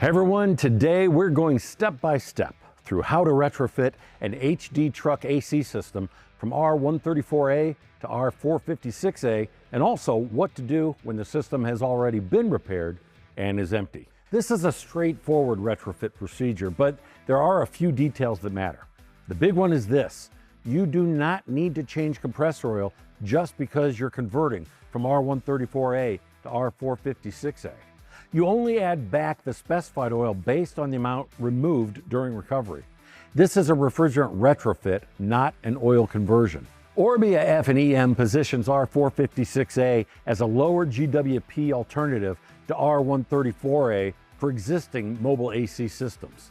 Hey everyone, today we're going step by step through how to retrofit an HD truck AC system from R-134a to R-456A, and also what to do when the system has already been repaired and is empty. This is a straightforward retrofit procedure, but there are a few details that matter. The big one is this: you do not need to change compressor oil just because you're converting from R-134a to R-456A. You only add back the specified oil based on the amount removed during recovery. This is a refrigerant retrofit, not an oil conversion. Orbia F&EM positions R-456A as a lower GWP alternative to R-134A for existing mobile AC systems.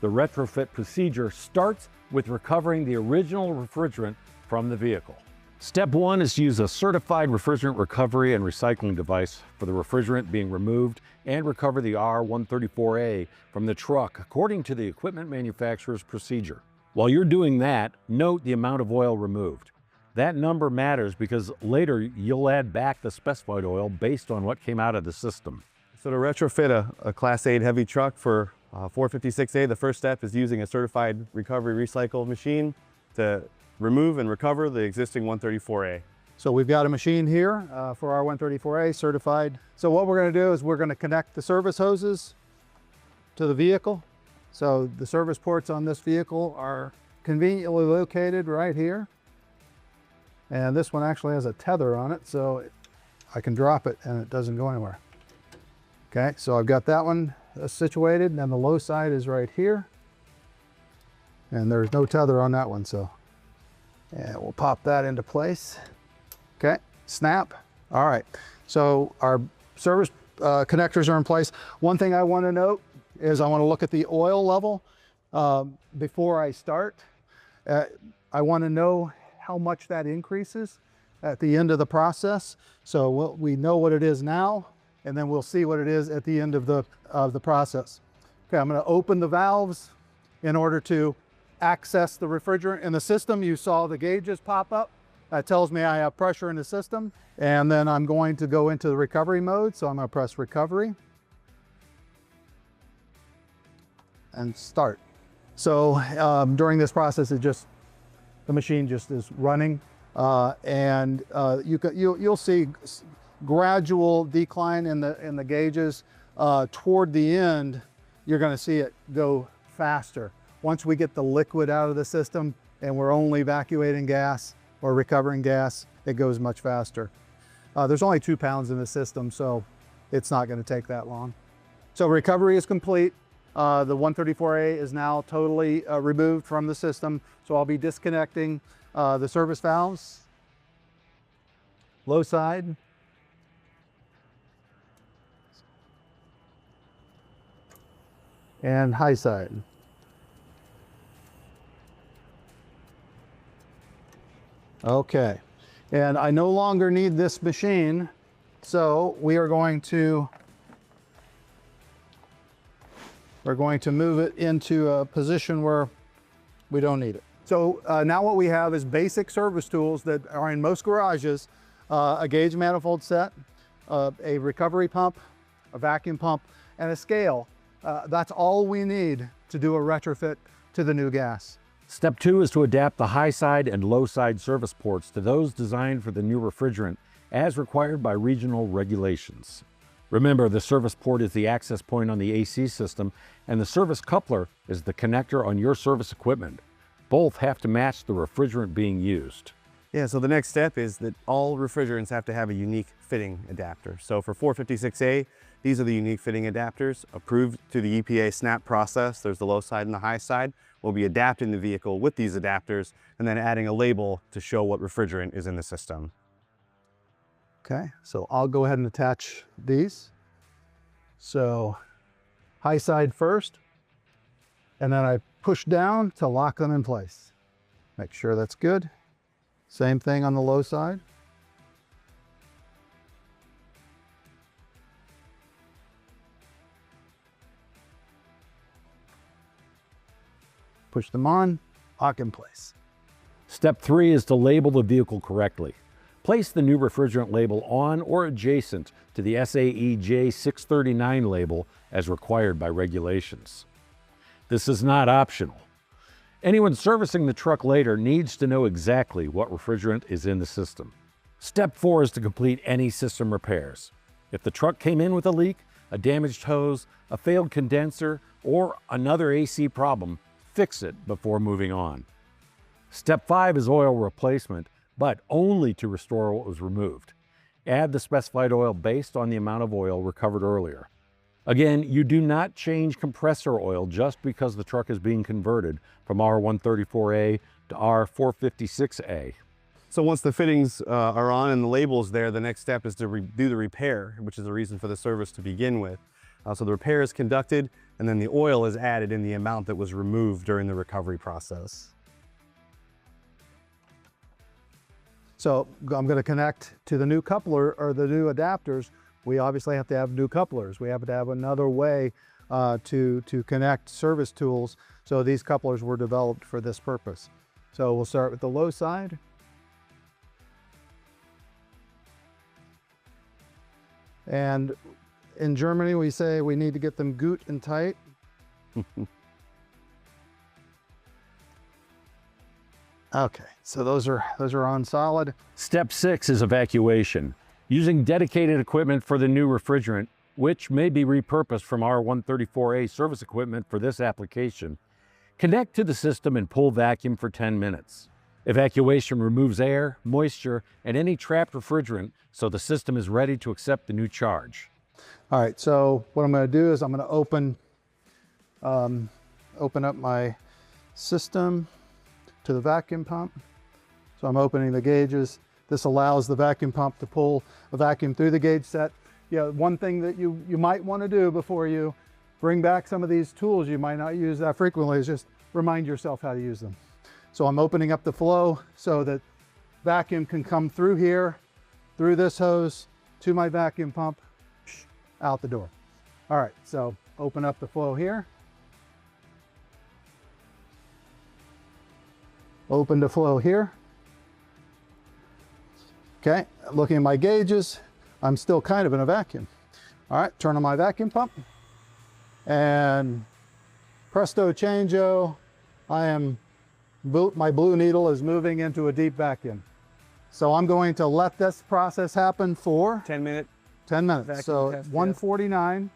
The retrofit procedure starts with recovering the original refrigerant from the vehicle. Step one is to use a certified refrigerant recovery and recycling device for the refrigerant being removed and recover the R-134A from the truck according to the equipment manufacturer's procedure. While you're doing that, note the amount of oil removed. That number matters because later you'll add back the specified oil based on what came out of the system. So to retrofit a Class 8 heavy truck for 456A, the first step is using a certified recovery recycle machine to remove and recover the existing 134A. So we've got a machine here for our 134A certified. So what we're going to do is we're going to connect the service hoses to the vehicle. So the service ports on this vehicle are conveniently located right here. And this one actually has a tether on it, so I can drop it and it doesn't go anywhere. Okay, so I've got that one situated, and then the low side is right here. And there's no tether on that one, so. And we'll pop that into place. Okay, snap. All right, so our service connectors are in place. One thing I want to note is I want to look at the oil level before I start. I want to know how much that increases at the end of the process. So we know what it is now, and then we'll see what it is at the end of the process. Okay, I'm going to open the valves in order to access the refrigerant in the system. You saw the gauges pop up. That tells me I have pressure in the system. And then I'm going to go into the recovery mode. So I'm going to press recovery and start. So during this process, the machine just is running. You'll see gradual decline in the gauges. Toward the end, you're going to see it go faster. Once we get the liquid out of the system and we're only evacuating gas or recovering gas, it goes much faster. There's only 2 pounds in the system, so it's not going to take that long. So recovery is complete. The 134A is now totally removed from the system. So I'll be disconnecting the service valves, low side, and high side. Okay, and I no longer need this machine, so we're going to move it into a position where we don't need it. So now what we have is basic service tools that are in most garages: a gauge manifold set, a recovery pump, a vacuum pump, and a scale. That's all we need to do a retrofit to the new gas. Step two is to adapt the high side and low side service ports to those designed for the new refrigerant as required by regional regulations. Remember, the service port is the access point on the AC system, and the service coupler is the connector on your service equipment. Both have to match the refrigerant being used. Yeah, so the next step is that all refrigerants have to have a unique fitting adapter. So for 456A, these are the unique fitting adapters approved to the EPA SNAP process. There's the low side and the high side. We'll be adapting the vehicle with these adapters and then adding a label to show what refrigerant is in the system. Okay, so I'll go ahead and attach these. So high side first, and then I push down to lock them in place. Make sure that's good. Same thing on the low side. Push them on, lock in place. Step three is to label the vehicle correctly. Place the new refrigerant label on or adjacent to the SAE J639 label as required by regulations. This is not optional. Anyone servicing the truck later needs to know exactly what refrigerant is in the system. Step 4 is to complete any system repairs. If the truck came in with a leak, a damaged hose, a failed condenser, or another AC problem, fix it before moving on. Step 5 is oil replacement, but only to restore what was removed. Add the specified oil based on the amount of oil recovered earlier. Again, you do not change compressor oil just because the truck is being converted from R-134a to R-456A. So once the fittings are on and the label's there, the next step is to do the repair, which is the reason for the service to begin with. So the repair is conducted, and then the oil is added in the amount that was removed during the recovery process. So I'm going to connect to the new coupler or the new adapters. We obviously have to have new couplers. We have to have another way to connect service tools. So these couplers were developed for this purpose. So we'll start with the low side. And in Germany, we say we need to get them gut and tight. Okay, so those are on solid. Step 6 is evacuation. Using dedicated equipment for the new refrigerant, which may be repurposed from R-134a service equipment for this application, connect to the system and pull vacuum for 10 minutes. Evacuation removes air, moisture, and any trapped refrigerant so the system is ready to accept the new charge. All right, so what I'm going to do is I'm going to open up my system to the vacuum pump. So I'm opening the gauges. This allows the vacuum pump to pull a vacuum through the gauge set. One thing that you might want to do before you bring back some of these tools you might not use that frequently is just remind yourself how to use them. So I'm opening up the flow so that vacuum can come through here, through this hose, to my vacuum pump, out the door. All right, so open up the flow here. Open the flow here. Okay, looking at my gauges, I'm still kind of in a vacuum. All right, turn on my vacuum pump. And presto changeo, my blue needle is moving into a deep vacuum. So I'm going to let this process happen for 10 minutes. So at 1:49,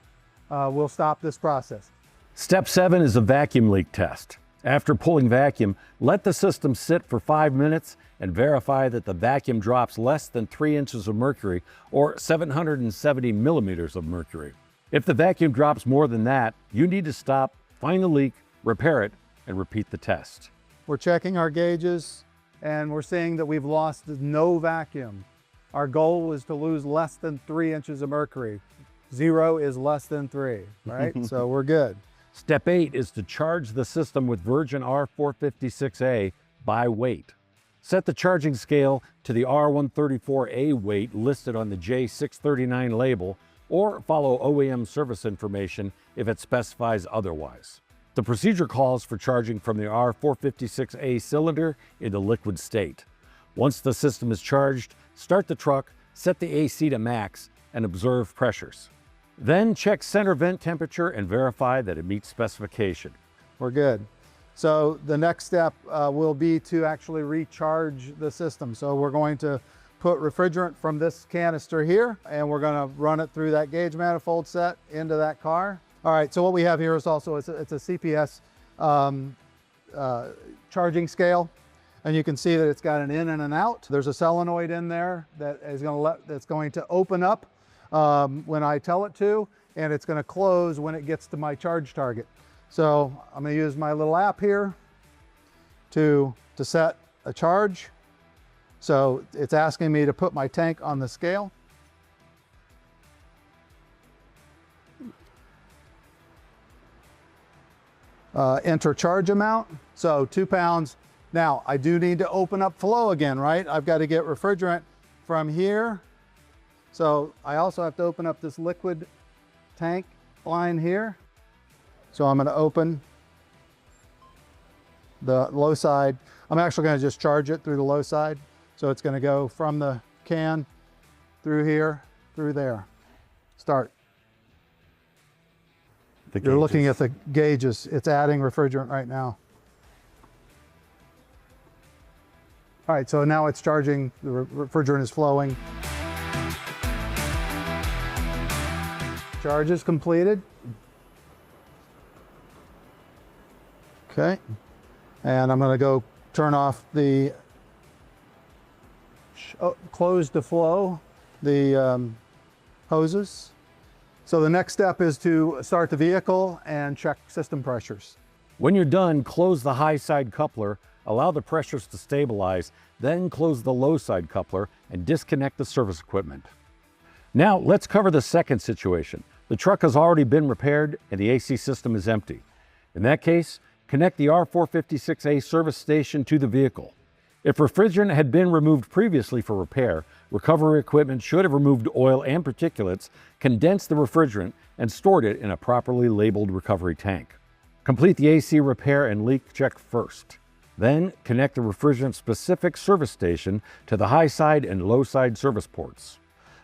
we'll stop this process. Step 7 is a vacuum leak test. After pulling vacuum, let the system sit for 5 minutes and verify that the vacuum drops less than 3 inches of mercury or 770 millimeters of mercury. If the vacuum drops more than that, you need to stop, find the leak, repair it, and repeat the test. We're checking our gauges and we're seeing that we've lost no vacuum. Our goal is to lose less than 3 inches of mercury. 0 is less than 3, right? So we're good. Step 8 is to charge the system with virgin R-456A by weight. Set the charging scale to the R-134a weight listed on the J639 label, or follow OEM service information if it specifies otherwise. The procedure calls for charging from the R-456A cylinder in the liquid state. Once the system is charged, start the truck, set the AC to max, and observe pressures. Then check center vent temperature and verify that it meets specification. We're good. So the next step will be to actually recharge the system. So we're going to put refrigerant from this canister here, and we're going to run it through that gauge manifold set into that car. All right, so what we have here is also, it's a CPS charging scale. And you can see that it's got an in and an out. There's a solenoid in there that is that's going to open up when I tell it to, and it's going to close when it gets to my charge target. So I'm going to use my little app here to set a charge. So it's asking me to put my tank on the scale. Enter charge amount, so 2 pounds. Now, I do need to open up flow again, right? I've got to get refrigerant from here. So I also have to open up this liquid tank line here. So I'm going to open the low side. I'm actually going to just charge it through the low side. So it's going to go from the can through here, through there. Start. You're looking at the gauges. It's adding refrigerant right now. All right, so now it's charging, the refrigerant is flowing. Charge is completed. Okay, and I'm gonna go turn off the, close the flow, the hoses. So the next step is to start the vehicle and check system pressures. When you're done, close the high side coupler, allow the pressures to stabilize, then close the low side coupler and disconnect the service equipment. Now let's cover the second situation. The truck has already been repaired and the AC system is empty. In that case, connect the R-456A service station to the vehicle. If refrigerant had been removed previously for repair, recovery equipment should have removed oil and particulates, condensed the refrigerant, and stored it in a properly labeled recovery tank. Complete the AC repair and leak check first. Then connect the refrigerant-specific service station to the high side and low side service ports.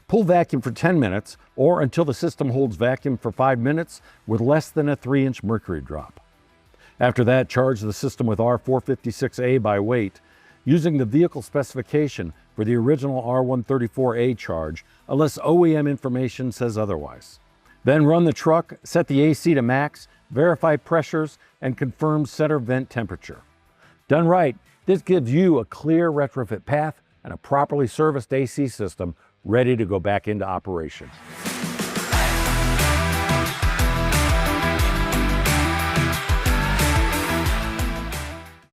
Pull vacuum for 10 minutes or until the system holds vacuum for 5 minutes with less than a 3-inch mercury drop. After that, charge the system with R-456A by weight, using the vehicle specification for the original R-134a charge, unless OEM information says otherwise. Then run the truck, set the AC to max, verify pressures, and confirm center vent temperature. Done right, this gives you a clear retrofit path and a properly serviced AC system ready to go back into operation.